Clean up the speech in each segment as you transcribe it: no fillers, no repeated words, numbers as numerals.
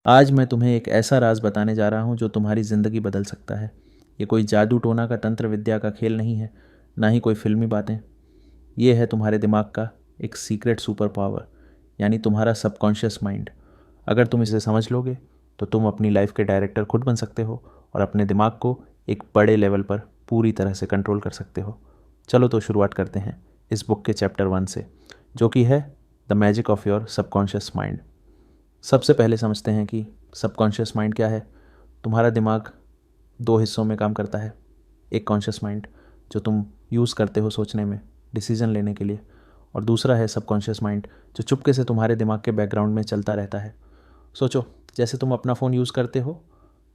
आज मैं तुम्हें एक ऐसा राज बताने जा रहा हूँ जो तुम्हारी ज़िंदगी बदल सकता है। ये कोई जादू टोना का तंत्र विद्या का खेल नहीं है, ना ही कोई फिल्मी बातें। ये है तुम्हारे दिमाग का एक सीक्रेट सुपर पावर, यानी तुम्हारा सबकॉन्शियस माइंड। अगर तुम इसे समझ लोगे तो तुम अपनी लाइफ के डायरेक्टर खुद बन सकते हो और अपने दिमाग को एक बड़े लेवल पर पूरी तरह से कंट्रोल कर सकते हो। चलो तो शुरुआत करते हैं इस बुक के चैप्टर 1 से, जो कि है the magic of your subconscious mind. सबसे पहले समझते हैं कि सबकॉन्शियस माइंड क्या है। तुम्हारा दिमाग दो हिस्सों में काम करता है। एक कॉन्शियस माइंड जो तुम यूज़ करते हो सोचने में, डिसीजन लेने के लिए, और दूसरा है सबकॉन्शियस माइंड जो चुपके से तुम्हारे दिमाग के बैकग्राउंड में चलता रहता है। सोचो, जैसे तुम अपना फ़ोन यूज़ करते हो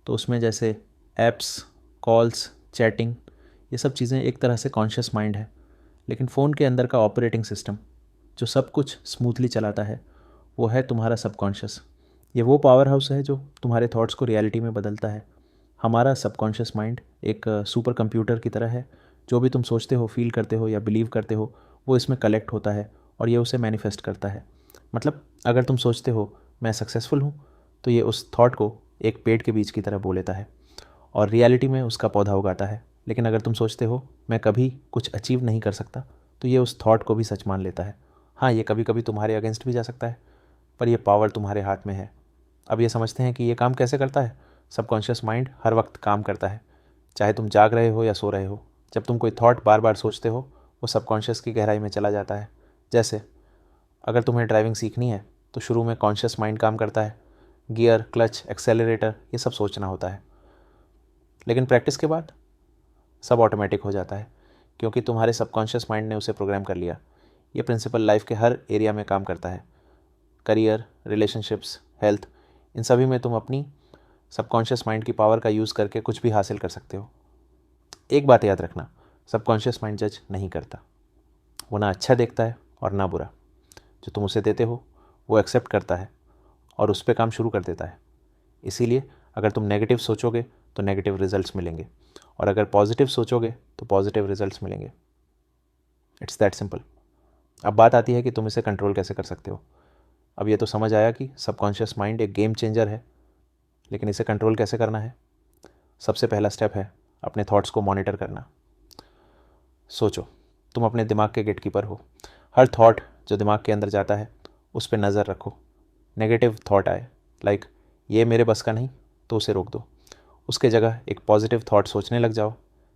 तो उसमें जैसे ऐप्स, कॉल्स, चैटिंग, ये सब चीज़ें एक तरह से कॉन्शियस माइंड है। लेकिन फ़ोन के अंदर का ऑपरेटिंग सिस्टम जो सब कुछ स्मूथली चलाता है वो है तुम्हारा सबकॉन्शियस। ये वो पावर हाउस है जो तुम्हारे थॉट्स को रियलिटी में बदलता है। हमारा सबकॉन्शियस माइंड एक सुपर कंप्यूटर की तरह है। जो भी तुम सोचते हो, फील करते हो या बिलीव करते हो, वो इसमें कलेक्ट होता है और ये उसे मैनिफेस्ट करता है। मतलब अगर तुम सोचते हो मैं सक्सेसफुल हूँ, तो ये उस थॉट को एक पेड़ के बीज की तरह बो लेता है और रियलिटी में उसका पौधा उगाता है। लेकिन अगर तुम सोचते हो मैं कभी कुछ अचीव नहीं कर सकता, तो ये उस थॉट को भी सच मान लेता है। हाँ, ये कभी कभी तुम्हारे अगेंस्ट भी जा सकता है, पर यह पावर तुम्हारे हाथ में है। अब ये समझते हैं कि ये काम कैसे करता है। सबकॉन्शियस माइंड हर वक्त काम करता है, चाहे तुम जाग रहे हो या सो रहे हो। जब तुम कोई थॉट बार बार सोचते हो, वो सबकॉन्शियस की गहराई में चला जाता है। जैसे अगर तुम्हें ड्राइविंग सीखनी है तो शुरू में कॉन्शियस माइंड काम करता है, गियर, क्लच, एक्सेलरेटर, ये सब सोचना होता है। लेकिन प्रैक्टिस के बाद सब ऑटोमेटिक हो जाता है, क्योंकि तुम्हारे सबकॉन्शियस माइंड ने उसे प्रोग्राम कर लिया। ये प्रिंसिपल लाइफ के हर एरिया में काम करता है। करियर, रिलेशनशिप्स, हेल्थ, इन सभी में तुम अपनी सबकॉन्शियस माइंड की पावर का यूज़ करके कुछ भी हासिल कर सकते हो। एक बात याद रखना, सबकॉन्शियस माइंड जज नहीं करता। वो ना अच्छा देखता है और ना बुरा। जो तुम उसे देते हो वो एक्सेप्ट करता है और उस पर काम शुरू कर देता है। इसीलिए अगर तुम नेगेटिव सोचोगे तो नेगेटिव रिजल्ट्स मिलेंगे, और अगर पॉजिटिव सोचोगे तो पॉजिटिव रिजल्ट्स मिलेंगे। It's that simple. अब बात आती है कि तुम इसे कंट्रोल कैसे कर सकते हो। अब ये तो समझ आया कि सबकॉन्शियस माइंड एक गेम चेंजर है, लेकिन इसे कंट्रोल कैसे करना है। सबसे पहला स्टेप है अपने थॉट्स को मॉनिटर करना। सोचो, तुम अपने दिमाग के गेटकीपर हो। हर थॉट जो दिमाग के अंदर जाता है उस पर नज़र रखो। नेगेटिव थॉट आए, लाइक ये मेरे बस का नहीं, तो उसे रोक दो। उसके जगह एक पॉजिटिव थॉट सोचने लग जाओ,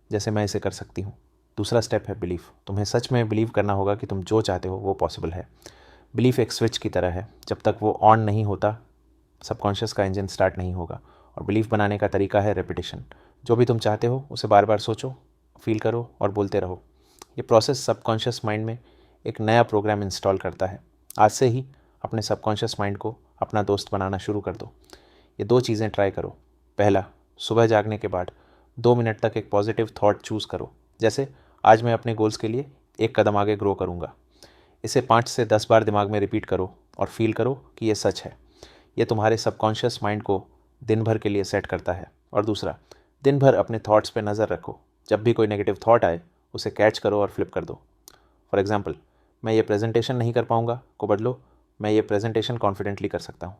जैसे मैं इसे कर सकती हूँ। दूसरा स्टेप है बिलीफ। तुम्हें सच में बिलीव करना होगा कि तुम जो चाहते हो वो पॉसिबल है। बिलीफ एक स्विच की तरह है, जब तक वो ऑन नहीं होता सबकॉन्शियस का इंजन स्टार्ट नहीं होगा। और बिलीफ बनाने का तरीका है रेपिटेशन। जो भी तुम चाहते हो उसे बार बार सोचो, फील करो और बोलते रहो। ये प्रोसेस सबकॉन्शियस माइंड में एक नया प्रोग्राम इंस्टॉल करता है। आज से ही अपने सबकॉन्शियस माइंड को अपना दोस्त बनाना शुरू कर दो। ये दो चीज़ें ट्राई करो। पहला, सुबह जागने के बाद 2 मिनट तक एक पॉजिटिव थॉट चूज़ करो, जैसे आज मैं अपने गोल्स के लिए एक कदम आगे ग्रो करूँगा। इसे 5 से 10 बार दिमाग में रिपीट करो और फील करो कि ये सच है। ये तुम्हारे सबकॉन्शियस माइंड को दिन भर के लिए सेट करता है। और दूसरा, दिन भर अपने थॉट्स पे नज़र रखो। जब भी कोई नेगेटिव थॉट आए उसे कैच करो और फ्लिप कर दो। फॉर एग्जाम्पल, मैं ये प्रेजेंटेशन नहीं कर पाऊँगा को बदलो, मैं ये प्रेजेंटेशन कॉन्फिडेंटली कर सकता हूँ।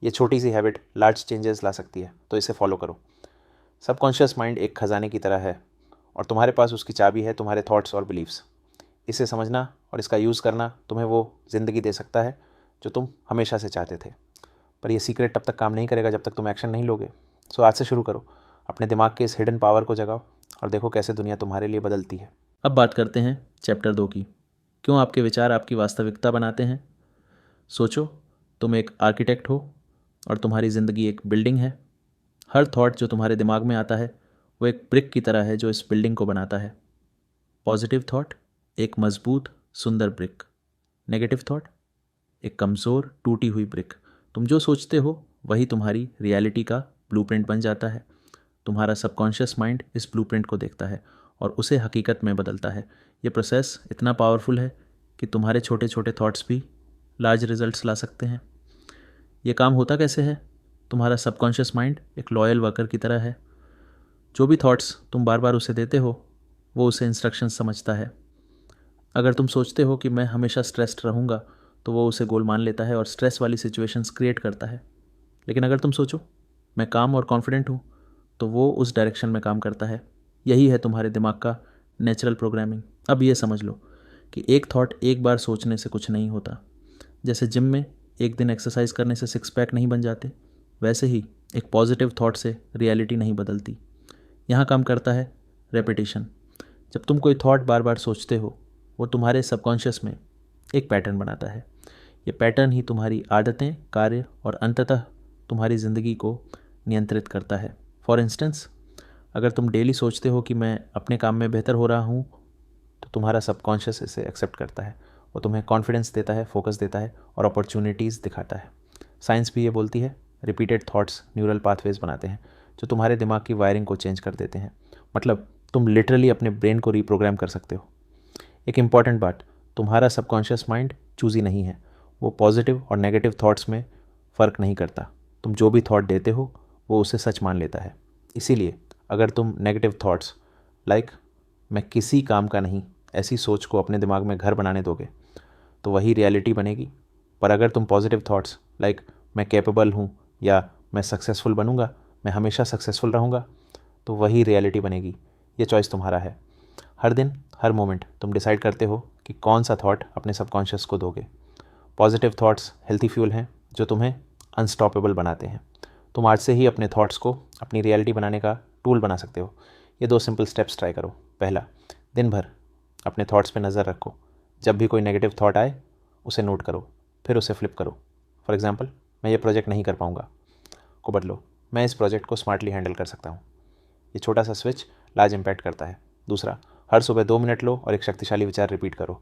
ये छोटी सी हैबिट लार्ज चेंजेस ला सकती है, तो इसे फॉलो करो। सबकॉन्शियस माइंड एक खजाने की तरह है और तुम्हारे पास उसकी चाबी है तुम्हारे थॉट्स और बिलीव्स। इसे समझना और इसका यूज़ करना तुम्हें वो ज़िंदगी दे सकता है जो तुम हमेशा से चाहते थे। पर यह सीक्रेट तब तक काम नहीं करेगा जब तक तुम एक्शन नहीं लोगे। सो आज से शुरू करो, अपने दिमाग के इस हिडन पावर को जगाओ और देखो कैसे दुनिया तुम्हारे लिए बदलती है। अब बात करते हैं चैप्टर 2 की, क्यों आपके विचार आपकी वास्तविकता बनाते हैं। सोचो, तुम एक आर्किटेक्ट हो और तुम्हारी ज़िंदगी एक बिल्डिंग है। हर थॉट जो तुम्हारे दिमाग में आता है वो एक ब्रिक की तरह है जो इस बिल्डिंग को बनाता है। पॉजिटिव थॉट एक मजबूत सुंदर ब्रिक, नेगेटिव थॉट एक कमज़ोर टूटी हुई ब्रिक। तुम जो सोचते हो वही तुम्हारी रियलिटी का ब्लूप्रिंट बन जाता है। तुम्हारा सबकॉन्शियस माइंड इस ब्लूप्रिंट को देखता है और उसे हकीकत में बदलता है। ये प्रोसेस इतना पावरफुल है कि तुम्हारे छोटे छोटे थॉट्स भी लार्ज रिजल्ट्स ला सकते हैं। ये काम होता कैसे है। तुम्हारा सबकॉन्शियस माइंड एक लॉयल वर्कर की तरह है। जो भी थॉट्स तुम बार बार उसे देते हो वो उसे इंस्ट्रक्शंस समझता है। अगर तुम सोचते हो कि मैं हमेशा स्ट्रेस्ड रहूँगा, तो वो उसे गोल मान लेता है और स्ट्रेस वाली सिचुएशंस क्रिएट करता है। लेकिन अगर तुम सोचो मैं काम और कॉन्फिडेंट हूँ, तो वो उस डायरेक्शन में काम करता है। यही है तुम्हारे दिमाग का नेचुरल प्रोग्रामिंग। अब ये समझ लो कि एक थॉट एक बार सोचने से कुछ नहीं होता। जैसे जिम में एक दिन एक्सरसाइज करने से सिक्स पैक नहीं बन जाते, वैसे ही एक पॉजिटिव थॉट से रियलिटी नहीं बदलती। यहाँ काम करता है रेपिटेशन। जब तुम कोई थॉट बार बार सोचते हो, वो तुम्हारे सबकॉन्शियस में एक पैटर्न बनाता है। ये पैटर्न ही तुम्हारी आदतें, कार्य और अंततः तुम्हारी ज़िंदगी को नियंत्रित करता है। फॉर इंस्टेंस, अगर तुम डेली सोचते हो कि मैं अपने काम में बेहतर हो रहा हूँ, तो तुम्हारा सबकॉन्शियस इसे एक्सेप्ट करता है। वो तुम्हें कॉन्फिडेंस देता है, फोकस देता है और अपॉर्चुनिटीज़ दिखाता है। साइंस भी ये बोलती है, रिपीटेड थॉट्स न्यूरल पाथवेज बनाते हैं जो तुम्हारे दिमाग की वायरिंग को चेंज कर देते हैं। मतलब तुम लिटरली अपने ब्रेन को रीप्रोग्राम कर सकते हो। एक इम्पॉर्टेंट बात, तुम्हारा सबकॉन्शियस माइंड चूजी नहीं है। वो पॉजिटिव और नेगेटिव थॉट्स में फ़र्क नहीं करता। तुम जो भी थॉट देते हो वो उसे सच मान लेता है। इसीलिए अगर तुम नेगेटिव थॉट्स लाइक मैं किसी काम का नहीं, ऐसी सोच को अपने दिमाग में घर बनाने दोगे, तो वही रियलिटी बनेगी। पर अगर तुम पॉजिटिव थॉट्स लाइक मैं कैपेबल हूँ या मैं सक्सेसफुल बनूंगा, मैं हमेशा सक्सेसफुल रहूँगा, तो वही रियलिटी बनेगी। ये चॉइस तुम्हारा है। हर दिन, हर मोमेंट तुम डिसाइड करते हो कि कौन सा थॉट अपने सबकॉन्शियस को दोगे। पॉजिटिव थॉट्स हेल्थी फ्यूल हैं जो तुम्हें अनस्टॉपेबल बनाते हैं। तुम आज से ही अपने थॉट्स को अपनी रियलिटी बनाने का टूल बना सकते हो। ये 2 सिंपल स्टेप्स ट्राई करो। पहला, दिन भर अपने थॉट्स पे नज़र रखो। जब भी कोई नेगेटिव थॉट आए उसे नोट करो, फिर उसे फ्लिप करो। फॉर एग्जांपल, मैं ये प्रोजेक्ट नहीं कर पाऊँगा को बदलो, मैं इस प्रोजेक्ट को स्मार्टली हैंडल कर सकता हूँ। ये छोटा सा स्विच लार्ज इम्पैक्ट करता है। दूसरा, हर सुबह 2 मिनट लो और एक शक्तिशाली विचार रिपीट करो।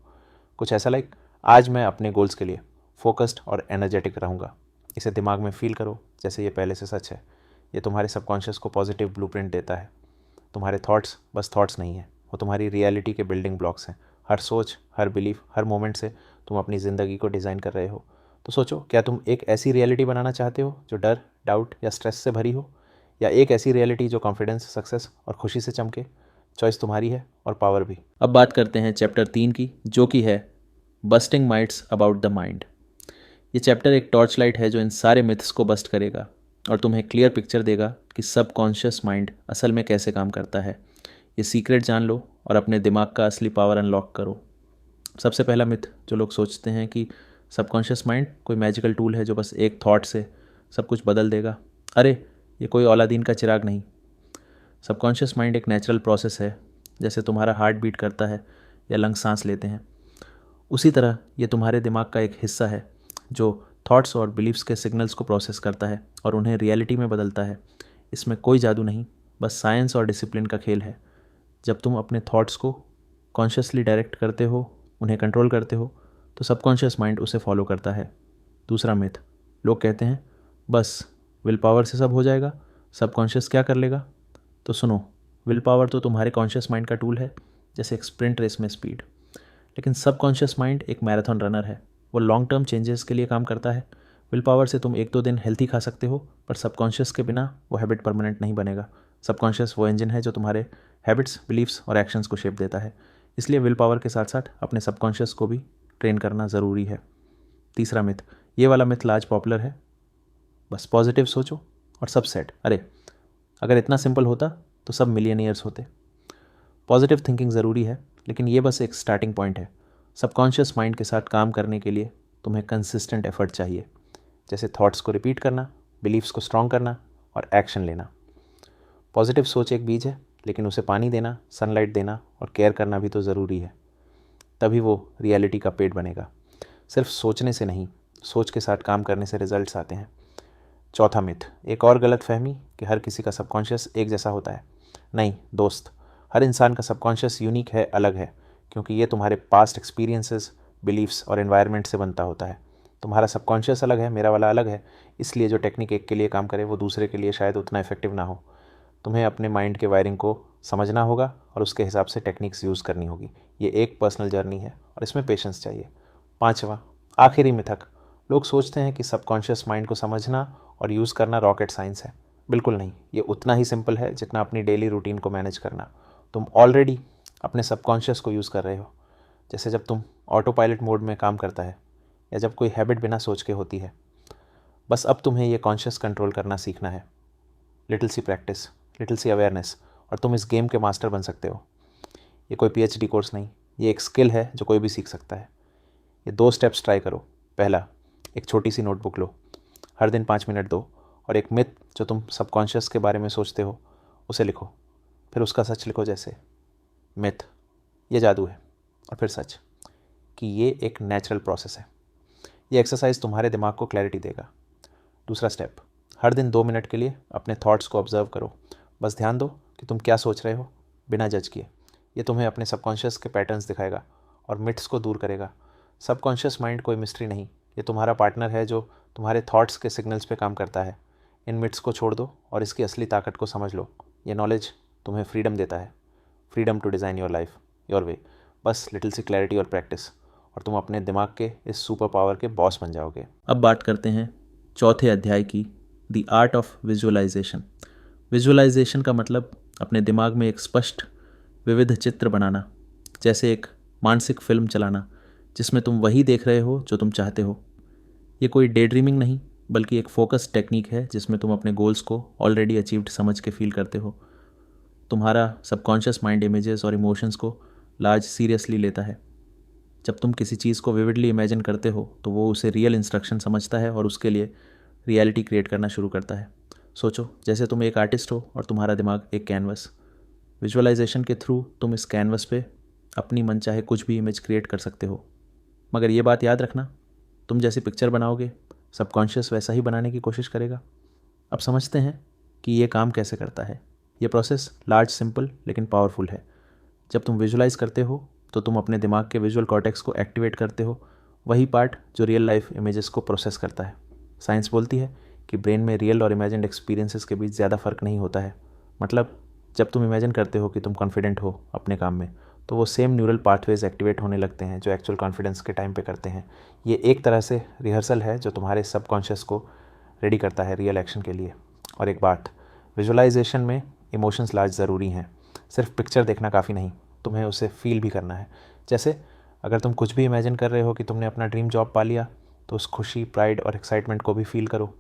कुछ ऐसा लाइक आज मैं अपने गोल्स के लिए फोकस्ड और एनर्जेटिक रहूँगा। इसे दिमाग में फील करो जैसे ये पहले से सच है। ये तुम्हारे सबकॉन्शियस को पॉजिटिव ब्लूप्रिंट देता है। तुम्हारे थॉट्स बस थॉट्स नहीं हैं, वो तुम्हारी रियलिटी के बिल्डिंग ब्लॉक्स हैं। हर सोच, हर बिलीफ, हर मोमेंट से तुम अपनी ज़िंदगी को डिज़ाइन कर रहे हो। तो सोचो, क्या तुम एक ऐसी रियलिटी बनाना चाहते हो जो डर, डाउट या स्ट्रेस से भरी हो, या एक ऐसी रियलिटी जो कॉन्फिडेंस, सक्सेस और खुशी से चमके? चॉइस तुम्हारी है और पावर भी। अब बात करते हैं चैप्टर 3 की, जो कि है busting myths about the mind. ये चैप्टर एक टॉर्च लाइट है जो इन सारे मिथ्स को बस्ट करेगा और तुम्हें क्लियर पिक्चर देगा कि सबकॉन्शियस माइंड असल में कैसे काम करता है। ये सीक्रेट जान लो और अपने दिमाग का असली पावर अनलॉक करो। सबसे पहला मिथ जो लोग सोचते हैं कि सबकॉन्शियस माइंड कोई मैजिकल टूल है जो बस एक थॉट से सब कुछ बदल देगा। अरे, ये कोई अलादीन का चिराग नहीं। सबकॉन्शियस माइंड एक नेचुरल प्रोसेस है। जैसे तुम्हारा हार्ट बीट करता है या लंग्स सांस लेते हैं, उसी तरह ये तुम्हारे दिमाग का एक हिस्सा है जो थॉट्स और बिलीव्स के सिग्नल्स को प्रोसेस करता है और उन्हें रियलिटी में बदलता है। इसमें कोई जादू नहीं, बस साइंस और डिसिप्लिन का खेल है। जब तुम अपने थॉट्स को कॉन्शियसली डायरेक्ट करते हो, उन्हें कंट्रोल करते हो, तो सबकॉन्शियस माइंड उसे फॉलो करता है। दूसरा मिथ, लोग कहते हैं बस विल पावर से सब हो जाएगा, सबकॉन्शियस क्या कर लेगा? तो सुनो, विल पावर तो तुम्हारे कॉन्शियस माइंड का टूल है, जैसे एक स्प्रिंट रेस में स्पीड। लेकिन सबकॉन्शियस माइंड एक मैराथन रनर है। वो लॉन्ग टर्म चेंजेस के लिए काम करता है। विल पावर से तुम 1-2 दिन हेल्थी खा सकते हो, पर सबकॉन्शियस के बिना वो हैबिट परमानेंट नहीं बनेगा। सबकॉन्शियस वो इंजन है जो तुम्हारे हैबिट्स, बिलीव्स और एक्शंस को शेप देता है। इसलिए विल पावर के साथ साथ अपने सबकॉन्शियस को भी ट्रेन करना ज़रूरी है। तीसरा मिथ, ये वाला मिथ आज पॉपुलर है, बस पॉजिटिव सोचो और सब सेट। अरे, अगर इतना सिंपल होता तो सब मिलियनियर्स होते। पॉजिटिव थिंकिंग ज़रूरी है, लेकिन ये बस एक स्टार्टिंग पॉइंट है। सबकॉन्शियस माइंड के साथ काम करने के लिए तुम्हें कंसिस्टेंट एफर्ट चाहिए, जैसे थॉट्स को रिपीट करना, बिलीव्स को स्ट्रॉन्ग करना और एक्शन लेना। पॉजिटिव सोच एक बीज है, लेकिन उसे पानी देना, सनलाइट देना और केयर करना भी तो ज़रूरी है। तभी वो रियलिटी का पेड़ बनेगा। सिर्फ सोचने से नहीं, सोच के साथ काम करने से रिजल्ट्स आते हैं। चौथा मिथ, एक और गलत फहमी कि हर किसी का सबकॉन्शियस एक जैसा होता है। नहीं दोस्त, हर इंसान का सबकॉन्शियस यूनिक है, अलग है, क्योंकि ये तुम्हारे पास्ट एक्सपीरियंसेस, बिलीव्स और एनवायरनमेंट से बनता होता है। तुम्हारा सबकॉन्शियस अलग है, मेरा वाला अलग है, इसलिए जो टेक्निक एक के लिए काम करे वो दूसरे के लिए शायद उतना इफेक्टिव ना हो। तुम्हें अपने माइंड के वायरिंग को समझना होगा और उसके हिसाब से टेक्निक्स यूज़ करनी होगी। ये एक पर्सनल जर्नी है और इसमें पेशेंस चाहिए। पांचवा, आखिरी मिथक, लोग सोचते हैं कि सबकॉन्शियस माइंड को समझना और यूज़ करना रॉकेट साइंस है। बिल्कुल नहीं, ये उतना ही सिंपल है जितना अपनी डेली रूटीन को मैनेज करना। तुम ऑलरेडी अपने सबकॉन्शियस को यूज़ कर रहे हो, जैसे जब तुम ऑटो पायलट मोड में काम करता है या जब कोई हैबिट बिना सोच के होती है। बस अब तुम्हें ये कॉन्शियस कंट्रोल करना सीखना है। लिटिल सी प्रैक्टिस, लिटिल सी अवेयरनेस, और तुम इस गेम के मास्टर बन सकते हो। ये कोई PhD कोर्स नहीं, ये एक स्किल है जो कोई भी सीख सकता है। ये 2 स्टेप्स ट्राई करो। पहला, एक छोटी सी नोटबुक लो, हर दिन 5 मिनट दो और एक मिथ जो तुम सबकॉन्शियस के बारे में सोचते हो उसे लिखो। फिर उसका सच लिखो, जैसे मिथ, ये जादू है, और फिर सच कि ये एक नेचुरल प्रोसेस है। ये एक्सरसाइज तुम्हारे दिमाग को क्लैरिटी देगा। दूसरा स्टेप, हर दिन 2 मिनट के लिए अपने थॉट्स को ऑब्जर्व करो। बस ध्यान दो कि तुम क्या सोच रहे हो, बिना जज किए। ये तुम्हें अपने सबकॉन्शियस के पैटर्न्स दिखाएगा और मिथ्स को दूर करेगा। सबकॉन्शियस माइंड कोई मिस्ट्री नहीं, ये तुम्हारा पार्टनर है जो तुम्हारे थॉट्स के सिग्नल्स पे काम करता है। इन मिथ्स को छोड़ दो और इसकी असली ताकत को समझ लो। ये नॉलेज तुम्हें फ्रीडम देता है, freedom to design your life your way. बस लिटिल सी क्लैरिटी और प्रैक्टिस, और तुम अपने दिमाग के इस सुपर पावर के बॉस बन जाओगे। अब बात करते हैं चौथे अध्याय की, the art of visualization. Visualization का मतलब अपने दिमाग में एक स्पष्ट विविध चित्र बनाना, जैसे एक मानसिक फिल्म चलाना जिसमें तुम वही देख रहे हो जो तुम चाहते हो। ये कोई डे ड्रीमिंग नहीं, बल्कि एक फोकस टेक्निक है जिसमें तुम अपने गोल्स को ऑलरेडी अचीव्ड समझ के फील करते हो। तुम्हारा सबकॉन्शियस माइंड इमेजेस और इमोशंस को लार्ज सीरियसली लेता है। जब तुम किसी चीज़ को विविडली इमेजिन करते हो तो वो उसे रियल इंस्ट्रक्शन समझता है और उसके लिए रियलिटी क्रिएट करना शुरू करता है। सोचो जैसे तुम एक आर्टिस्ट हो और तुम्हारा दिमाग एक कैनवस। विजुअलाइजेशन के थ्रू तुम इस कैनवस पे अपनी मन चाहे कुछ भी इमेज क्रिएट कर सकते हो। मगर ये बात याद रखना, तुम जैसी पिक्चर बनाओगे सबकॉन्शियस वैसा ही बनाने की कोशिश करेगा। अब समझते हैं कि ये काम कैसे करता है। ये प्रोसेस लार्ज, सिंपल लेकिन पावरफुल है। जब तुम विजुअलाइज करते हो तो तुम अपने दिमाग के विजुअल कॉर्टेक्स को एक्टिवेट करते हो, वही पार्ट जो रियल लाइफ इमेजेस को प्रोसेस करता है। साइंस बोलती है कि ब्रेन में रियल और इमेजिन्ड एक्सपीरियंसेस के बीच ज़्यादा फ़र्क नहीं होता है। मतलब जब तुम इमेजिन करते हो कि तुम कॉन्फिडेंट हो अपने काम में, तो वो सेम न्यूरल पाथवेज एक्टिवेट होने लगते हैं जो एक्चुअल कॉन्फिडेंस के टाइम पे करते हैं। ये एक तरह से रिहर्सल है जो तुम्हारे सबकॉन्शियस को रेडी करता है रियल एक्शन के लिए। और एक बात, विजुअलाइजेशन में इमोशंस लार्ज ज़रूरी हैं। सिर्फ पिक्चर देखना काफ़ी नहीं, तुम्हें उसे फील भी करना है। जैसे अगर तुम कुछ भी इमेजिन कर रहे हो कि तुमने अपना ड्रीम जॉब पा लिया, तो उस खुशी, प्राइड और एक्साइटमेंट को भी फील करो।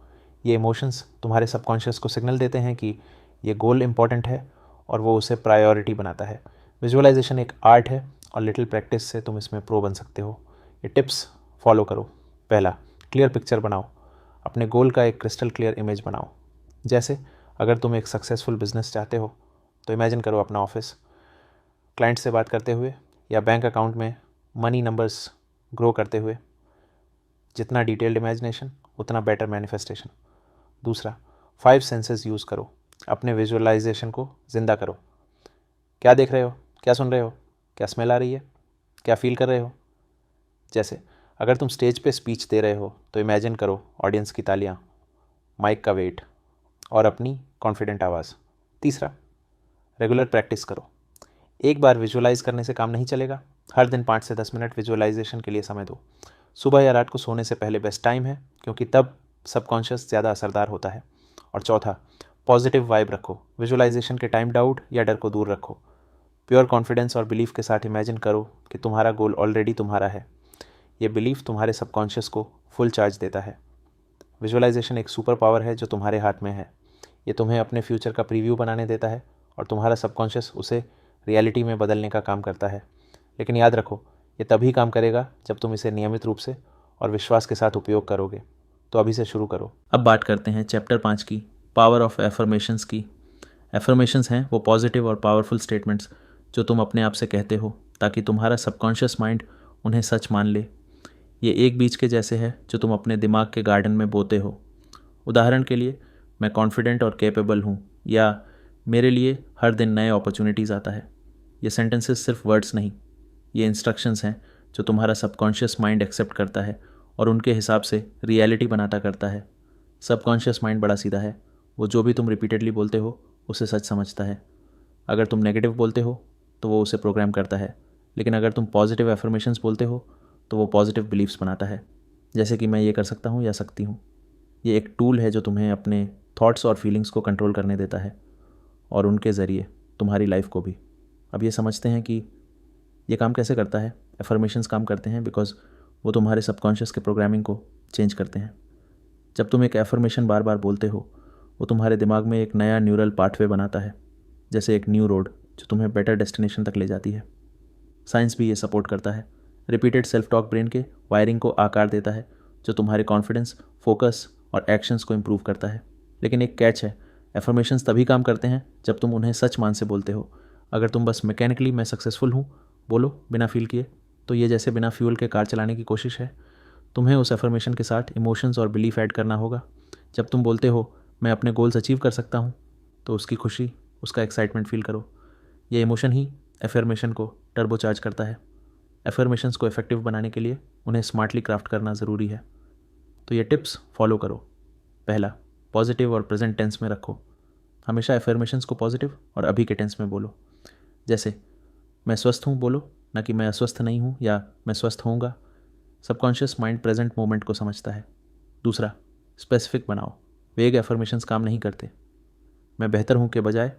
ये इमोशंस तुम्हारे सबकॉन्शियस को सिग्नल देते हैं कि ये गोल इम्पॉर्टेंट है और वो उसे प्रायोरिटी बनाता है। विजुअलाइजेशन एक आर्ट है और लिटिल प्रैक्टिस से तुम इसमें प्रो बन सकते हो। ये टिप्स फॉलो करो। पहला, क्लियर पिक्चर बनाओ। अपने गोल का एक क्रिस्टल क्लियर इमेज बनाओ। जैसे अगर तुम एक सक्सेसफुल बिजनेस चाहते हो तो इमेजिन करो अपना ऑफिस, क्लाइंट से बात करते हुए या बैंक अकाउंट में मनी नंबर्स ग्रो करते हुए। जितना डिटेल्ड इमेजिनेशन उतना बेटर मैनिफेस्टेशन। दूसरा, 5 सेंसेस यूज़ करो। अपने विजुअलाइजेशन को ज़िंदा करो। क्या देख रहे हो, क्या सुन रहे हो, क्या स्मेल आ रही है, क्या फील कर रहे हो। जैसे अगर तुम स्टेज पे स्पीच दे रहे हो तो इमेजिन करो ऑडियंस की तालियाँ, माइक का वेट और अपनी कॉन्फिडेंट आवाज़। तीसरा, रेगुलर प्रैक्टिस करो। एक बार विजुअलाइज करने से काम नहीं चलेगा। हर दिन 5 से 10 मिनट विजुअलाइजेशन के लिए समय दो। सुबह या रात को सोने से पहले बेस्ट टाइम है, क्योंकि तब सबकॉन्शियस ज़्यादा असरदार होता है। और चौथा, पॉजिटिव वाइब रखो। विजुअलाइजेशन के टाइम डाउट या डर को दूर रखो। प्योर कॉन्फिडेंस और बिलीफ के साथ इमेजिन करो कि तुम्हारा गोल ऑलरेडी तुम्हारा है। ये बिलीफ तुम्हारे सबकॉन्शियस को फुल चार्ज देता है। विजुअलाइजेशन एक सुपर पावर है जो तुम्हारे हाथ में है। ये तुम्हें अपने फ्यूचर का प्रीव्यू बनाने देता है और तुम्हारा सबकॉन्शियस उसे रियलिटी में बदलने का काम करता है। लेकिन याद रखो, ये तभी काम करेगा जब तुम इसे नियमित रूप से और विश्वास के साथ उपयोग करोगे। तो अभी से शुरू करो। अब बात करते हैं चैप्टर 5 की, पावर ऑफ एफर्मेशंस की। एफर्मेशंस हैं वो पॉजिटिव और पावरफुल स्टेटमेंट्स जो तुम अपने आप से कहते हो ताकि तुम्हारा सबकॉन्शियस माइंड उन्हें सच मान ले। ये एक बीज के जैसे है जो तुम अपने दिमाग के गार्डन में बोते हो। उदाहरण के लिए, मैं कॉन्फिडेंट और कैपेबल हूँ, या मेरे लिए हर दिन नए अपॉर्चुनिटीज़ आता है। ये सेंटेंसेस सिर्फ वर्ड्स नहीं, ये इंस्ट्रक्शंस हैं जो तुम्हारा सबकॉन्शियस माइंड एक्सेप्ट करता है और उनके हिसाब से रियलिटी बनाता करता है। सबकॉन्शियस माइंड बड़ा सीधा है, वो जो भी तुम रिपीटेडली बोलते हो उसे सच समझता है। अगर तुम नेगेटिव बोलते हो तो वो उसे प्रोग्राम करता है, लेकिन अगर तुम पॉजिटिव एफर्मेशंस बोलते हो तो वो पॉजिटिव बिलीफ्स बनाता है। जैसे कि मैं ये कर सकता हूँ या सकती हूँ। ये एक टूल है जो तुम्हें अपने थॉट्स और फीलिंग्स को कंट्रोल करने देता है और उनके ज़रिए तुम्हारी लाइफ को भी। अब ये समझते हैं कि ये काम कैसे करता है। एफर्मेशंस काम करते हैं बिकॉज वो तुम्हारे सबकॉन्शियस के प्रोग्रामिंग को चेंज करते हैं। जब तुम एक एफर्मेशन बार बार बोलते हो, वो तुम्हारे दिमाग में एक नया न्यूरल पाथवे बनाता है, जैसे एक न्यू रोड जो तुम्हें बेटर डेस्टिनेशन तक ले जाती है। साइंस भी ये सपोर्ट करता है। रिपीटेड सेल्फ टॉक ब्रेन के वायरिंग को आकार देता है, जो तुम्हारे कॉन्फिडेंस, फोकस और एक्शंस को इम्प्रूव करता है। लेकिन एक कैच है, एफर्मेशंस तभी काम करते हैं जब तुम उन्हें सच मान से बोलते हो। अगर तुम बस मैकेनिकली मैं सक्सेसफुल हूँ बोलो बिना फील किए, तो ये जैसे बिना फ्यूल के कार चलाने की कोशिश है। तुम्हें उस एफर्मेशन के साथ इमोशंस और बिलीफ ऐड करना होगा। जब तुम बोलते हो मैं अपने गोल्स अचीव कर सकता हूँ, तो उसकी खुशी, उसका एक्साइटमेंट फील करो। ये इमोशन ही एफर्मेशन को टर्बोचार्ज करता है। एफर्मेशंस को इफेक्टिव बनाने के लिए उन्हें स्मार्टली क्राफ्ट करना ज़रूरी है। तो ये टिप्स फॉलो करो। पहला, पॉजिटिव और प्रेजेंट टेंस में रखो। हमेशा एफर्मेशंस को पॉजिटिव और अभी के टेंस में बोलो। जैसे मैं स्वस्थ हूँ बोलो, ना कि मैं अस्वस्थ नहीं हूँ या मैं स्वस्थ होऊंगा। सबकॉन्शियस माइंड प्रेजेंट मोमेंट को समझता है। दूसरा, स्पेसिफिक बनाओ। वेग एफर्मेशंस काम नहीं करते। मैं बेहतर हूँ के बजाय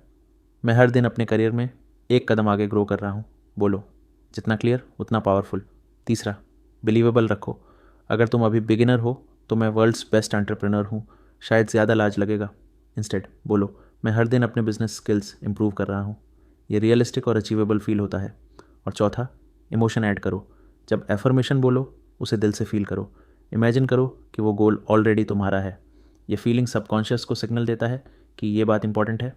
मैं हर दिन अपने करियर में एक कदम आगे ग्रो कर रहा हूँ बोलो। जितना क्लियर उतना पावरफुल। तीसरा, बिलीवेबल रखो। अगर तुम अभी बिगिनर हो तो मैं वर्ल्ड्स बेस्ट एंटरप्रेन्योर हूँ शायद ज़्यादा लाज लगेगा। इंस्टेड बोलो मैं हर दिन अपने बिजनेस स्किल्स इंप्रूव कर रहा हूँ। ये रियलिस्टिक और अचीवेबल फील होता है। और चौथा, इमोशन ऐड करो। जब एफर्मेशन बोलो उसे दिल से फील करो। इमेजिन करो कि वो गोल ऑलरेडी तुम्हारा है। ये फीलिंग सबकॉन्शियस को सिग्नल देता है कि ये बात इंपॉर्टेंट है।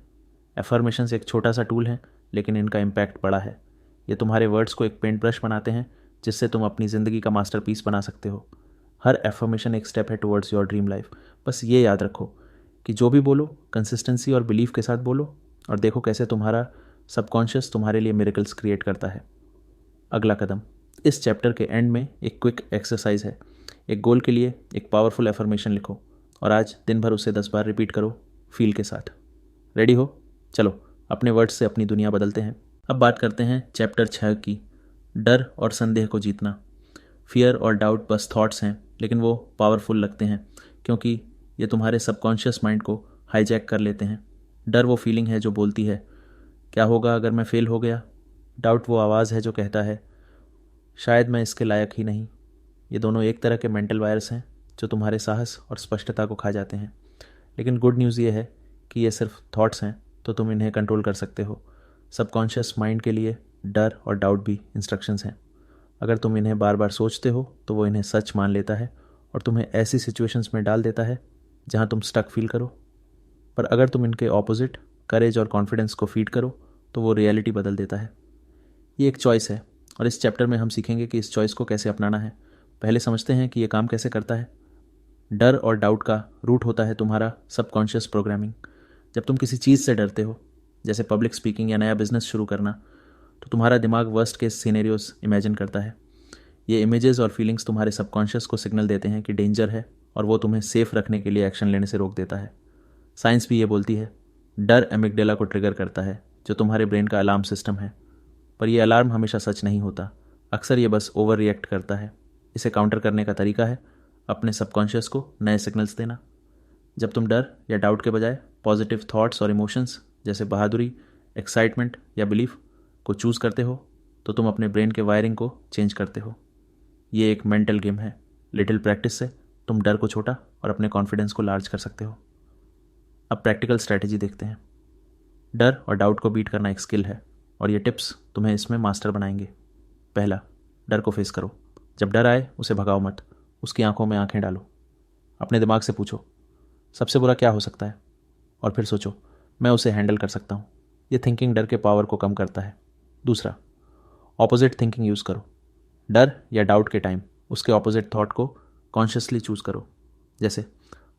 एफर्मेशंस एक छोटा सा टूल है, लेकिन इनका इम्पैक्ट बड़ा है। ये तुम्हारे वर्ड्स को एक पेंट ब्रश बनाते हैं, जिससे तुम अपनी ज़िंदगी का मास्टरपीस बना सकते हो। हर एफर्मेशन एक स्टेप है टुवर्ड्स योर ड्रीम लाइफ। बस ये याद रखो कि जो भी बोलो कंसिस्टेंसी और बिलीफ के साथ बोलो, और देखो कैसे तुम्हारा सबकॉन्शियस तुम्हारे लिए मिरेकल्स क्रिएट करता है। अगला कदम, इस चैप्टर के एंड में एक क्विक एक्सरसाइज है। एक गोल के लिए एक पावरफुल एफर्मेशन लिखो और आज दिन भर उसे 10 बार रिपीट करो फील के साथ। रेडी हो? चलो अपने वर्ड्स से अपनी दुनिया बदलते हैं। अब बात करते हैं चैप्टर 6 की, डर और संदेह को जीतना। फियर और डाउट बस थॉट्स हैं, लेकिन वो पावरफुल लगते हैं क्योंकि ये तुम्हारे सबकॉन्शियस माइंड को हाईजैक कर लेते हैं। डर वो फीलिंग है जो बोलती है क्या होगा अगर मैं फेल हो गया। डाउट वो आवाज़ है जो कहता है शायद मैं इसके लायक ही नहीं। ये दोनों एक तरह के मेंटल वायरस हैं जो तुम्हारे साहस और स्पष्टता को खा जाते हैं। लेकिन गुड न्यूज़ ये है कि ये सिर्फ थॉट्स हैं, तो तुम इन्हें कंट्रोल कर सकते हो। सबकॉन्शियस माइंड के लिए डर और डाउट भी इंस्ट्रक्शंस हैं। अगर तुम इन्हें बार बार सोचते हो तो वो इन्हें सच मान लेता है और तुम्हें ऐसी सिचुएशंस में डाल देता है जहाँ तुम स्टक फील करो। पर अगर तुम इनके ऑपोजिट करेज और कॉन्फिडेंस को फीड करो तो वो रियलिटी बदल देता है। ये एक चॉइस है और इस चैप्टर में हम सीखेंगे कि इस चॉइस को कैसे अपनाना है। पहले समझते हैं कि ये काम कैसे करता है। डर और डाउट का रूट होता है तुम्हारा सबकॉन्शियस प्रोग्रामिंग। जब तुम किसी चीज़ से डरते हो, जैसे पब्लिक स्पीकिंग या नया बिजनेस शुरू करना, तो तुम्हारा दिमाग वर्स्ट केस सिनेरियोस इमेजिन करता है। ये इमेजेस और फीलिंग्स तुम्हारे सबकॉन्शियस को सिग्नल देते हैं कि डेंजर है और वो तुम्हें सेफ रखने के लिए एक्शन लेने से रोक देता है। साइंस भी ये बोलती है डर एमिगडाला को ट्रिगर करता है, जो तुम्हारे ब्रेन का अलार्म सिस्टम है। पर यह अलार्म हमेशा सच नहीं होता। अक्सर ये बस ओवर रिएक्ट करता है। इसे काउंटर करने का तरीका है अपने सबकॉन्शियस को नए सिग्नल्स देना। जब तुम डर या डाउट के बजाय पॉजिटिव थॉट्स और इमोशंस जैसे बहादुरी, एक्साइटमेंट या बिलीफ को चूज़ करते हो, तो तुम अपने ब्रेन के वायरिंग को चेंज करते हो। ये एक मेंटल गेम है। लिटिल प्रैक्टिस से तुम डर को छोटा और अपने कॉन्फिडेंस को लार्ज कर सकते हो। अब प्रैक्टिकल स्ट्रैटेजी देखते हैं। डर और डाउट को बीट करना एक स्किल है और ये टिप्स तुम्हें इसमें मास्टर बनाएंगे। पहला, डर को फेस करो। जब डर आए उसे भगाओ मत, उसकी आंखों में आंखें डालो। अपने दिमाग से पूछो सबसे बुरा क्या हो सकता है, और फिर सोचो मैं उसे हैंडल कर सकता हूँ। ये थिंकिंग डर के पावर को कम करता है। दूसरा, ऑपोजिट थिंकिंग यूज़ करो। डर या डाउट के टाइम उसके ऑपोजिट थॉट को कॉन्शियसली चूज़ करो। जैसे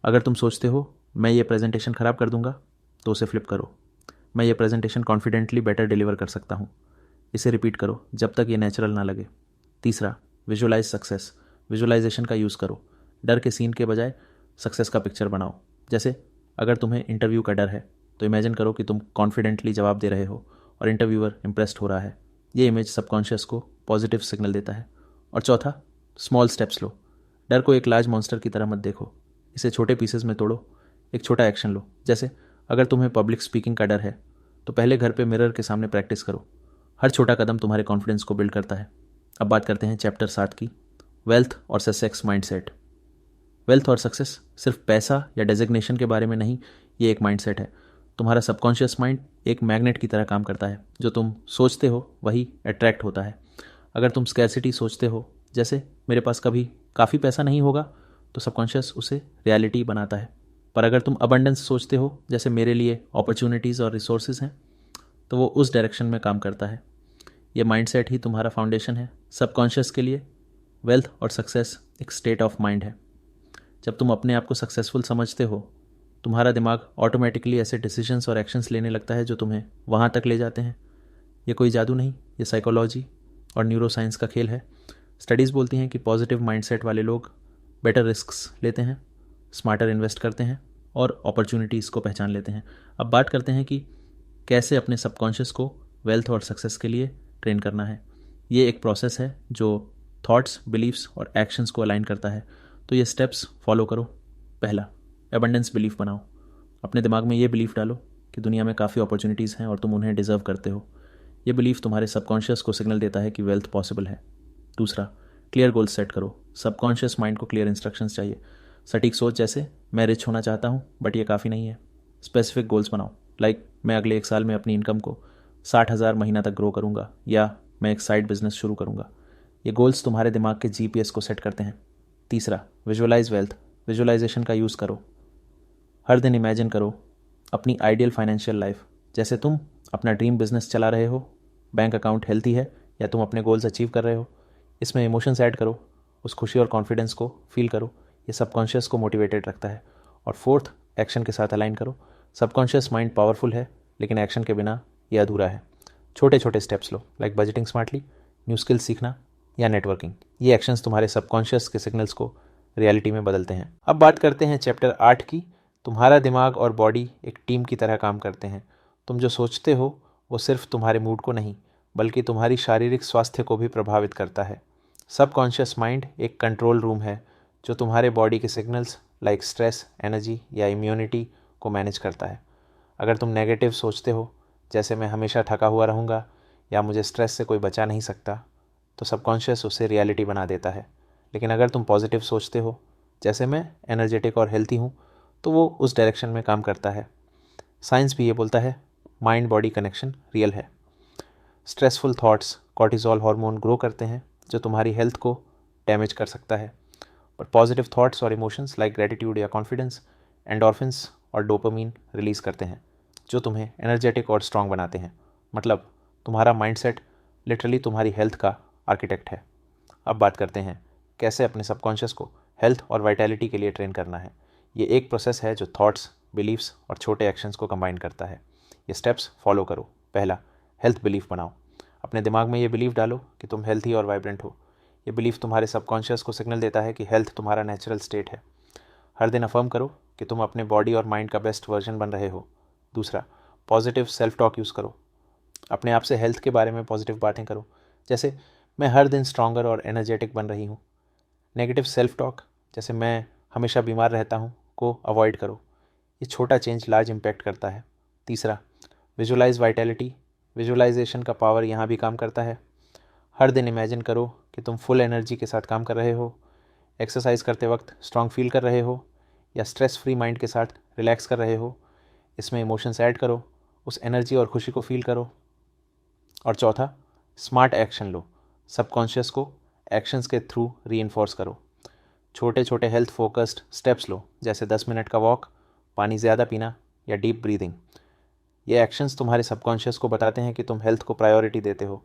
अगर तुम सोचते हो मैं ये प्रेजेंटेशन ख़राब कर दूंगा, तो उसे फ्लिप करो मैं ये प्रेजेंटेशन कॉन्फिडेंटली बेटर डिलीवर कर सकता हूँ। इसे रिपीट करो जब तक ये नेचुरल ना लगे। तीसरा, विजुअलाइज सक्सेस। विजुअलाइजेशन का यूज़ करो। डर के सीन के बजाय सक्सेस का पिक्चर बनाओ। जैसे अगर तुम्हें इंटरव्यू का डर है तो इमेजिन करो कि तुम कॉन्फिडेंटली जवाब दे रहे हो और इंटरव्यूअर इम्प्रेस्ड हो रहा है। ये इमेज सबकॉन्शियस को पॉजिटिव सिग्नल देता है। और चौथा, स्मॉल स्टेप्स लो। डर को एक लार्ज मॉन्स्टर की तरह मत देखो, इसे छोटे पीसेस में तोड़ो। एक छोटा एक्शन लो। जैसे अगर तुम्हें पब्लिक स्पीकिंग का डर है तो पहले घर पे मिरर के सामने प्रैक्टिस करो। हर छोटा कदम तुम्हारे कॉन्फिडेंस को बिल्ड करता है। अब बात करते हैं चैप्टर 7 की, वेल्थ और सक्सेस माइंडसेट। वेल्थ और सक्सेस सिर्फ पैसा या डेजिग्नेशन के बारे में नहीं, ये एक माइंडसेट है। तुम्हारा सबकॉन्शियस माइंड एक मैग्नेट की तरह काम करता है। जो तुम सोचते हो वही अट्रैक्ट होता है। अगर तुम स्कैरसिटी सोचते हो, जैसे मेरे पास कभी काफ़ी पैसा नहीं होगा, तो सबकॉन्शियस उसे रियलिटी बनाता है। पर अगर तुम अबंडेंस सोचते हो, जैसे मेरे लिए अपॉर्चुनिटीज़ और रिसोर्सेज हैं, तो वो उस डायरेक्शन में काम करता है। ये माइंडसेट ही तुम्हारा फाउंडेशन है। सबकॉन्शियस के लिए वेल्थ और सक्सेस एक स्टेट ऑफ माइंड है। जब तुम अपने आप को सक्सेसफुल समझते हो, तुम्हारा दिमाग ऑटोमेटिकली ऐसे डिसीजंस और एक्शंस लेने लगता है जो तुम्हें वहाँ तक ले जाते हैं। ये कोई जादू नहीं, ये साइकोलॉजी और न्यूरोसाइंस का खेल है। स्टडीज़ बोलती हैं कि पॉजिटिव माइंडसेट वाले लोग बेटर रिस्क्स लेते हैं, स्मार्टर इन्वेस्ट करते हैं और अपॉर्चुनिटीज़ को पहचान लेते हैं। अब बात करते हैं कि कैसे अपने सबकॉन्शियस को वेल्थ और सक्सेस के लिए ट्रेन करना है। ये एक प्रोसेस है जो थॉट्स, बिलीव्स और एक्शंस को अलाइन करता है। तो ये स्टेप्स फॉलो करो। पहला, एबंडेंस बिलीफ बनाओ। अपने दिमाग में ये बिलीफ डालो कि दुनिया में काफ़ी अपॉर्चुनिटीज़ हैं और तुम उन्हें डिज़र्व करते हो। ये बिलीफ तुम्हारे सबकॉन्शियस को सिग्नल देता है कि वेल्थ पॉसिबल है। दूसरा, क्लियर गोल्स सेट करो। सबकॉन्शियस माइंड को क्लियर इंस्ट्रक्शंस चाहिए। सटीक सोच, जैसे मैं रिच होना चाहता हूँ बट ये काफ़ी नहीं है। स्पेसिफिक गोल्स बनाओ, लाइक मैं अगले 1 साल में अपनी इनकम को 60,000 महीना तक ग्रो करूँगा, या मैं एक साइड बिजनेस शुरू करूँगा। ये गोल्स तुम्हारे दिमाग के GPS को सेट करते हैं। तीसरा, विजुअलाइज वेल्थ। विजुअलाइजेशन का यूज़ करो। हर दिन इमेजिन करो अपनी आइडियल फाइनेंशियल लाइफ, जैसे तुम अपना ड्रीम बिजनेस चला रहे हो, बैंक अकाउंट हेल्थी है, या तुम अपने गोल्स अचीव कर रहे हो। इसमें इमोशंस ऐड करो, उस खुशी और कॉन्फिडेंस को फील करो। ये सबकॉन्शियस को मोटिवेटेड रखता है। और फोर्थ, एक्शन के साथ अलाइन करो। सबकॉन्शियस माइंड पावरफुल है, लेकिन एक्शन के बिना ये अधूरा है। छोटे छोटे स्टेप्स लो, like budgeting smartly, new skills सीखना या नेटवर्किंग। ये एक्शंस तुम्हारे सबकॉन्शियस के सिग्नल्स को रियलिटी में बदलते हैं। अब बात करते हैं चैप्टर 8 की। तुम्हारा दिमाग और बॉडी एक टीम की तरह काम करते हैं। तुम जो सोचते हो वो सिर्फ तुम्हारे मूड को नहीं, बल्कि तुम्हारी शारीरिक स्वास्थ्य को भी प्रभावित करता है। सबकॉन्शियस माइंड एक कंट्रोल रूम है जो तुम्हारे बॉडी के सिग्नल्स लाइक स्ट्रेस, एनर्जी या इम्यूनिटी को मैनेज करता है। अगर तुम नेगेटिव सोचते हो, जैसे मैं हमेशा थका हुआ रहूँगा या मुझे स्ट्रेस से कोई बचा नहीं सकता, तो सबकॉन्शियस उसे रियलिटी बना देता है। लेकिन अगर तुम पॉजिटिव सोचते हो, जैसे मैं एनर्जेटिक और हेल्थी हूँ, तो वो उस डायरेक्शन में काम करता है। साइंस भी ये बोलता है, माइंड बॉडी कनेक्शन रियल है। Stressful thoughts cortisol hormone grow करते हैं जो तुम्हारी हेल्थ को डैमेज कर सकता है। पर पॉजिटिव थॉट्स और इमोशंस लाइक ग्रेटिट्यूड या कॉन्फिडेंस एंडोर्फिन्स और डोपामीन रिलीज़ करते हैं जो तुम्हें एनर्जेटिक और स्ट्रांग बनाते हैं। मतलब तुम्हारा माइंडसेट लिटरली तुम्हारी हेल्थ का आर्किटेक्ट है। अब बात करते हैं कैसे अपने सबकॉन्शियस को हेल्थ और वाइटैलिटी के लिए ट्रेन करना है। ये एक प्रोसेस है जो थॉट्स, बिलीव्स और छोटे एक्शंस को कंबाइन करता है। ये स्टेप्स फॉलो करो। पहला, हेल्थ बिलीफ बनाओ। अपने दिमाग में ये बिलीफ डालो कि तुम हेल्थी और वाइब्रेंट हो। ये बिलीफ तुम्हारे सबकॉन्शियस को सिग्नल देता है कि हेल्थ तुम्हारा नेचुरल स्टेट है। हर दिन अफर्म करो कि तुम अपने बॉडी और माइंड का बेस्ट वर्जन बन रहे हो। दूसरा, पॉजिटिव सेल्फ टॉक यूज़ करो। अपने आप से हेल्थ के बारे में पॉजिटिव बातें करो, जैसे मैं हर दिन स्ट्रॉन्गर और एनर्जेटिक बन रही हूँ। नेगेटिव सेल्फ टॉक, जैसे मैं हमेशा बीमार रहता हूँ, को अवॉइड करो। ये छोटा चेंज लार्ज इम्पैक्ट करता है। तीसरा, विजुअलाइज वाइटैलिटी। विजुअलाइजेशन का पावर यहाँ भी काम करता है। हर दिन इमेजिन करो कि तुम फुल एनर्जी के साथ काम कर रहे हो, एक्सरसाइज करते वक्त स्ट्रांग फील कर रहे हो, या स्ट्रेस फ्री माइंड के साथ रिलैक्स कर रहे हो। इसमें इमोशंस ऐड करो, उस एनर्जी और खुशी को फील करो। और चौथा, स्मार्ट एक्शन लो। सबकॉन्शियस को एक्शंस के थ्रू रीइंफोर्स करो। छोटे छोटे हेल्थ फोकस्ड स्टेप्स लो, जैसे 10 मिनट का वॉक, पानी ज़्यादा पीना या डीप ब्रीदिंग। ये एक्शंस तुम्हारे सबकॉन्शियस को बताते हैं कि तुम हेल्थ को प्रायोरिटी देते हो।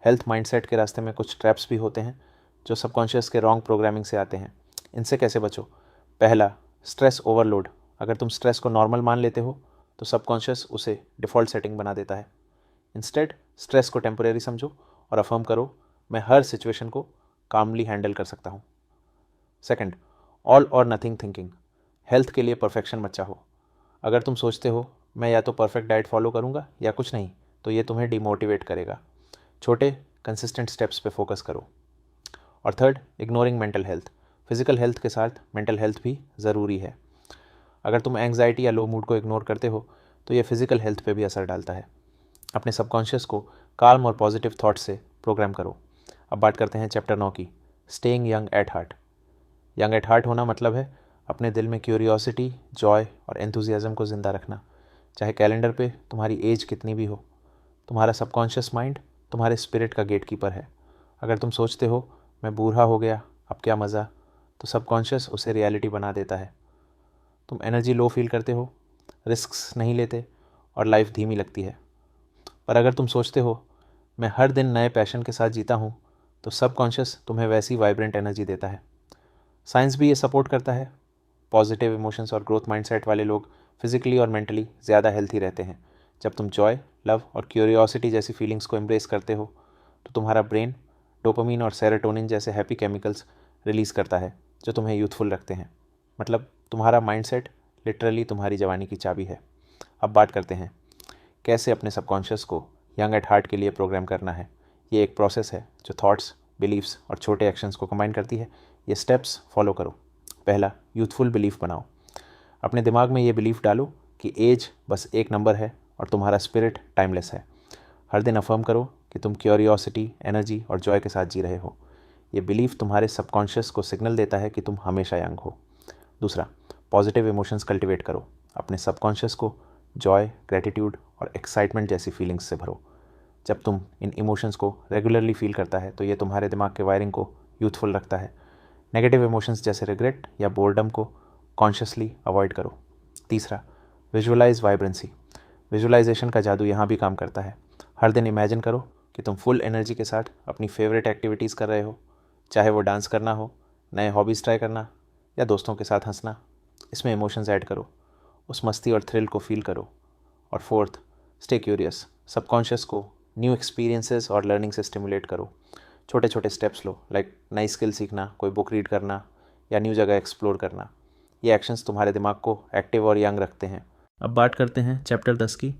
हेल्थ माइंडसेट के रास्ते में कुछ ट्रैप्स भी होते हैं जो सबकॉन्शियस के रॉन्ग प्रोग्रामिंग से आते हैं। इनसे कैसे बचो? पहला, स्ट्रेस ओवरलोड। अगर तुम स्ट्रेस को नॉर्मल मान लेते हो तो सबकॉन्शियस उसे डिफ़ॉल्ट सेटिंग बना देता है। इंस्टेड स्ट्रेस को टेम्परेरी समझो और अफर्म करो, मैं हर सिचुएशन को कामली हैंडल कर सकता हूँ। सेकंड, ऑल और नथिंग थिंकिंग। हेल्थ के लिए परफेक्शन मत चाहो। अगर तुम सोचते हो मैं या तो परफेक्ट डाइट फॉलो करूँगा या कुछ नहीं, तो ये तुम्हें डिमोटिवेट करेगा। छोटे कंसिस्टेंट स्टेप्स पे फोकस करो। और third, ignoring mental health. Physical health के साथ मेंटल हेल्थ भी ज़रूरी है। अगर तुम एंग्जाइटी या लो मूड को इग्नोर करते हो तो ये फिजिकल हेल्थ पे भी असर डालता है। अपने सबकॉन्शियस को काल्म और पॉजिटिव थॉट्स से प्रोग्राम करो। अब बात करते हैं चैप्टर 9 की, staying young at heart. Young at heart होना मतलब है अपने दिल में क्यूरियोसिटी, जॉय और एंथुजियाज्म को ज़िंदा रखना, चाहे कैलेंडर पे तुम्हारी एज कितनी भी हो। तुम्हारा सबकॉन्शियस माइंड तुम्हारे स्पिरिट का गेटकीपर है। अगर तुम सोचते हो मैं बूढ़ा हो गया, अब क्या मज़ा, तो सबकॉन्शियस उसे रियलिटी बना देता है। तुम एनर्जी लो फील करते हो, रिस्क्स नहीं लेते और लाइफ धीमी लगती है। पर अगर तुम सोचते हो मैं हर दिन नए पैशन के साथ जीता हूँ, तो सबकॉन्शियस तुम्हें वैसी वाइब्रेंट एनर्जी देता है। साइंस भी ये सपोर्ट करता है। पॉजिटिव इमोशंस और ग्रोथ माइंडसेट वाले लोग फिजिकली और मेंटली ज़्यादा हेल्थी रहते हैं। जब तुम जॉय, लव और क्यूरियोसिटी जैसी फीलिंग्स को एम्ब्रेस करते हो, तो तुम्हारा ब्रेन डोपामिन और सेरोटोनिन जैसे हैप्पी केमिकल्स रिलीज़ करता है जो तुम्हें यूथफुल रखते हैं। मतलब तुम्हारा माइंडसेट लिटरली तुम्हारी जवानी की चाबी है। अब बात करते हैं कैसे अपने सबकॉन्शियस को यंग एट हार्ट के लिए प्रोग्राम करना है। ये एक प्रोसेस है जो थॉट्स, बिलीव्स और छोटे एक्शंस को कंबाइन करती है। ये स्टेप्स फॉलो करो। पहला, यूथफुल बिलीफ बनाओ। अपने दिमाग में ये बिलीफ डालो कि एज बस एक नंबर है और तुम्हारा स्पिरिट टाइमलेस है। हर दिन अफर्म करो कि तुम क्यूरियोसिटी, एनर्जी और जॉय के साथ जी रहे हो। ये बिलीफ तुम्हारे सबकॉन्शियस को सिग्नल देता है कि तुम हमेशा यंग हो। दूसरा, पॉजिटिव इमोशंस कल्टिवेट करो। अपने सबकॉन्शियस को जॉय, ग्रेटिट्यूड और एक्साइटमेंट जैसी फीलिंग्स से भरो। जब तुम इन इमोशंस को रेगुलरली फील करता है तो ये तुम्हारे दिमाग के वायरिंग को यूथफुल रखता है। नेगेटिव इमोशंस जैसे रिग्रेट या बोर्डम को कॉन्शियसली अवॉइड करो। तीसरा, विजुअलाइज वाइब्रेंसी। विजुअलाइजेशन का जादू यहाँ भी काम करता है। हर दिन इमेजिन करो कि तुम फुल एनर्जी के साथ अपनी फेवरेट एक्टिविटीज़ कर रहे हो, चाहे वो डांस करना हो, नए हॉबीज़ ट्राई करना या दोस्तों के साथ हंसना। इसमें इमोशंस ऐड करो, उस मस्ती और थ्रिल को फील करो। और फोर्थ, स्टे क्यूरियस। सबकॉन्शियस को न्यू एक्सपीरियंसेस और लर्निंग से स्टिमुलेट करो। छोटे छोटे स्टेप्स लो, लाइक नई स्किल सीखना, कोई बुक रीड करना या न्यू जगह एक्सप्लोर करना। ये एक्शंस तुम्हारे दिमाग को एक्टिव और यंग रखते हैं। अब बात करते हैं चैप्टर 10 की,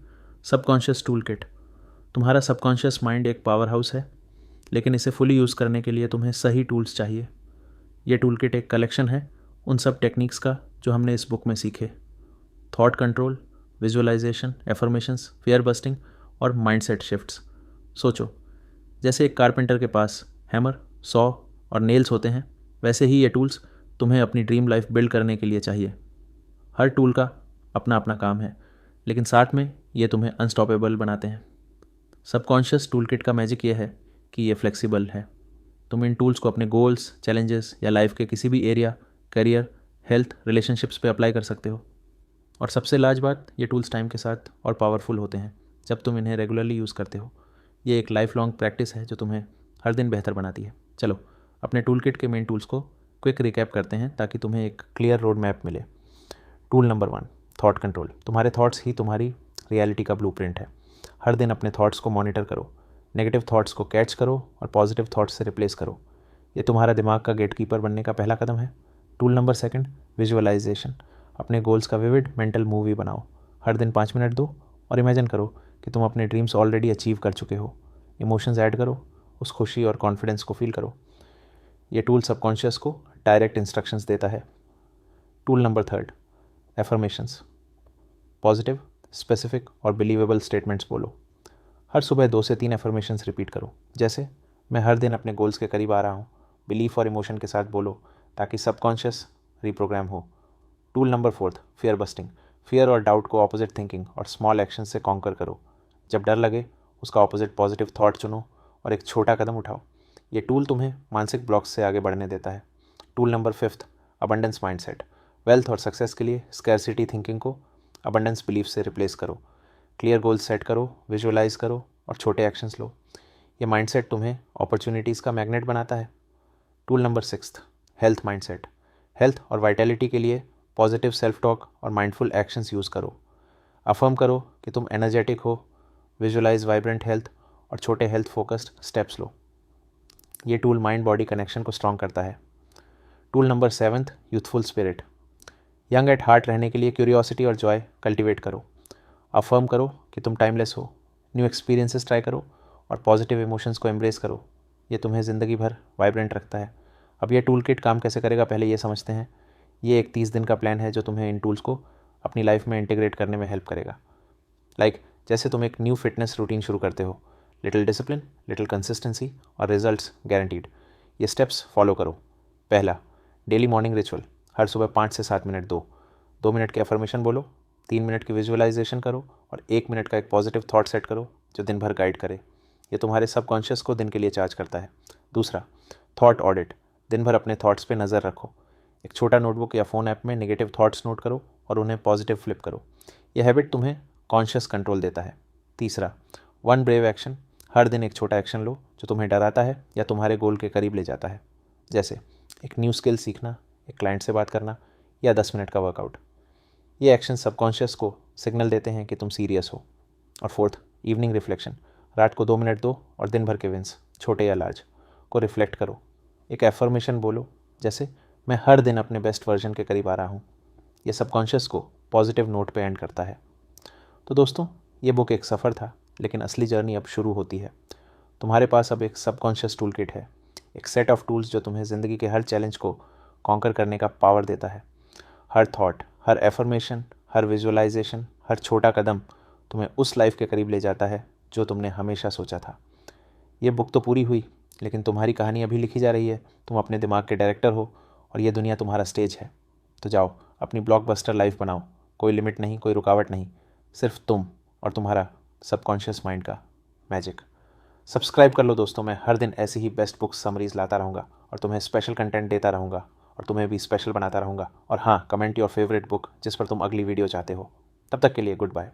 सबकॉन्शियस टूल किट। तुम्हारा सबकॉन्शियस माइंड एक पावर हाउस है, लेकिन इसे फुली यूज़ करने के लिए तुम्हें सही टूल्स चाहिए। ये टूल किट एक कलेक्शन है उन सब टेक्निक्स का जो हमने इस बुक में सीखे। Thought control, visualization, affirmations, fear busting और माइंडसेट शिफ्ट्स। सोचो, जैसे एक कारपेंटर के पास हैमर, सॉ और नेल्स होते हैं, वैसे ही ये टूल्स तुम्हें अपनी ड्रीम लाइफ बिल्ड करने के लिए चाहिए। हर टूल का अपना अपना काम है, लेकिन साथ में ये तुम्हें अनस्टॉपेबल बनाते हैं। सबकॉन्शियस टूल किट का मैजिक ये है कि ये फ्लेक्सिबल है। तुम इन टूल्स को अपने गोल्स, चैलेंजेस या लाइफ के किसी भी एरिया, करियर, हेल्थ, रिलेशनशिप्स पे अप्लाई कर सकते हो। और सबसे लाज बात, ये टूल्स टाइम के साथ और पावरफुल होते हैं जब तुम इन्हें रेगुलरली यूज़ करते हो। ये एक लाइफ लॉन्ग प्रैक्टिस है जो तुम्हें हर दिन बेहतर बनाती है। चलो अपने टूल किट के मेन टूल्स को क्विक रिकैप करते हैं ताकि तुम्हें एक क्लियर रोड मैप मिले। Tool number 1, thought control. तुम्हारे थॉट्स ही तुम्हारी रियलिटी का ब्लूप्रिंट है। हर दिन अपने थॉट्स को मॉनिटर करो, नेगेटिव थॉट्स को कैच करो और पॉजिटिव थॉट्स से रिप्लेस करो। ये तुम्हारा दिमाग का गेटकीपर बनने का पहला कदम है। Tool number 2, visualization. अपने गोल्स का विविड मेंटल मूवी बनाओ। हर दिन 5 मिनट दो और इमेजिन करो कि तुम अपने ड्रीम्स ऑलरेडी अचीव कर चुके हो। इमोशंस ऐड करो, उस खुशी और कॉन्फिडेंस को फील करो। ये टूल सबकॉन्शियस को डायरेक्ट इंस्ट्रक्शंस देता है। Tool number 3, affirmations. Positive, specific और बिलीवेबल स्टेटमेंट्स बोलो। हर सुबह 2 से 3 एफर्मेशंस रिपीट करो, जैसे मैं हर दिन अपने गोल्स के करीब आ रहा हूँ। बिलीफ और इमोशन के साथ बोलो ताकि सबकॉन्शियस रिप्रोग्राम हो। Tool number 4, fear busting. Fear और डाउट को ऑपोजिट थिंकिंग और स्मॉल एक्शन से कॉन्कर करो। जब डर लगे उसका ऑपोजिट पॉजिटिव थॉट चुनो और एक छोटा कदम उठाओ। ये टूल तुम्हें मानसिक ब्लॉक्स से आगे बढ़ने देता है। Tool number 5, abundance mindset. Wealth और सक्सेस के लिए स्कैरसिटी थिंकिंग को अबंडेंस बिलीफ से रिप्लेस करो। क्लियर गोल्स सेट करो, विजुअलाइज करो और छोटे एक्शंस लो। ये माइंडसेट तुम्हें अपॉर्चुनिटीज़ का मैग्नेट बनाता है। Tool number 6, health mindset. Health और वाइटैलिटी के लिए पॉजिटिव सेल्फ टॉक और माइंडफुल एक्शंस यूज़ करो। अफर्म करो कि तुम एनर्जेटिक हो, विजुअलाइज वाइब्रेंट हेल्थ और छोटे हेल्थ फोकस्ड स्टेप्स लो। ये टूल माइंड बॉडी कनेक्शन को स्ट्रॉन्ग करता है। Tool number 7, youthful spirit. Young at heart रहने के लिए क्यूरियोसिटी और जॉय कल्टिवेट करो। अफर्म करो कि तुम टाइमलेस हो, न्यू एक्सपीरियंसेस ट्राई करो और पॉजिटिव इमोशंस को एम्ब्रेस करो। ये तुम्हें ज़िंदगी भर वाइब्रेंट रखता है। अब ये टूल किट काम कैसे करेगा पहले ये समझते हैं। ये एक 30 दिन का प्लान है जो तुम्हें इन टूल्स को अपनी लाइफ में इंटीग्रेट करने में हेल्प करेगा। जैसे तुम एक न्यू फिटनेस रूटीन शुरू करते हो, लिटिल डिसिप्लिन, लिटिल कंसिस्टेंसी और रिजल्ट्स गारंटीड। ये स्टेप्स फॉलो करो। पहला, डेली मॉर्निंग रिचुअल। हर सुबह 5 से 7 मिनट दो। 2 मिनट की अफर्मेशन बोलो, 3 मिनट की विजुअलाइजेशन करो और 1 मिनट का एक पॉजिटिव थॉट सेट करो जो दिन भर गाइड करे। ये तुम्हारे सबकॉन्शियस को दिन के लिए चार्ज करता है। दूसरा, थॉट ऑडिट। दिन भर अपने थॉट्स पे नज़र रखो। एक छोटा नोटबुक या फ़ोन ऐप में नेगेटिव थॉट्स नोट करो और उन्हें पॉजिटिव फ्लिप करो। यह हैबिट तुम्हें कॉन्शियस कंट्रोल देता है। तीसरा, वन ब्रेव एक्शन। हर दिन एक छोटा एक्शन लो जो तुम्हें डराता है या तुम्हारे गोल के करीब ले जाता है, जैसे एक न्यू स्किल सीखना, एक क्लाइंट से बात करना या 10 मिनट का वर्कआउट। ये एक्शन सबकॉन्शियस को सिग्नल देते हैं कि तुम सीरियस हो। और फोर्थ, इवनिंग रिफ्लेक्शन। रात को 2 मिनट दो और दिन भर के विंस, छोटे या लार्ज, को रिफ्लेक्ट करो। एक एफर्मेशन बोलो, जैसे मैं हर दिन अपने बेस्ट वर्जन के करीब आ रहा हूँ। ये सबकॉन्शियस को पॉजिटिव नोट पे एंड करता है। तो दोस्तों, ये बुक एक सफ़र था, लेकिन असली जर्नी अब शुरू होती है। तुम्हारे पास अब एक सबकॉन्शियस टूल किट है, एक सेट ऑफ टूल्स जो तुम्हें ज़िंदगी के हर चैलेंज को कॉन्कर करने का पावर देता है। हर थॉट, हर एफर्मेशन, हर विजुअलाइजेशन, हर छोटा कदम तुम्हें उस लाइफ के करीब ले जाता है जो तुमने हमेशा सोचा था। ये बुक तो पूरी हुई, लेकिन तुम्हारी कहानी अभी लिखी जा रही है। तुम अपने दिमाग के डायरेक्टर हो और ये दुनिया तुम्हारा स्टेज है। तो जाओ, अपनी ब्लॉकबस्टर लाइफ बनाओ। कोई लिमिट नहीं, कोई रुकावट नहीं, सिर्फ तुम और तुम्हारा सबकॉन्शियस माइंड का मैजिक। सब्सक्राइब कर लो दोस्तों, मैं हर दिन ऐसी ही बेस्ट बुक्स समरीज लाता रहूँगा और तुम्हें स्पेशल कंटेंट देता रहूँगा और तुम्हें भी स्पेशल बनाता रहूँगा। और हाँ, कमेंट योर फेवरेट बुक जिस पर तुम अगली वीडियो चाहते हो। तब तक के लिए गुड बाय।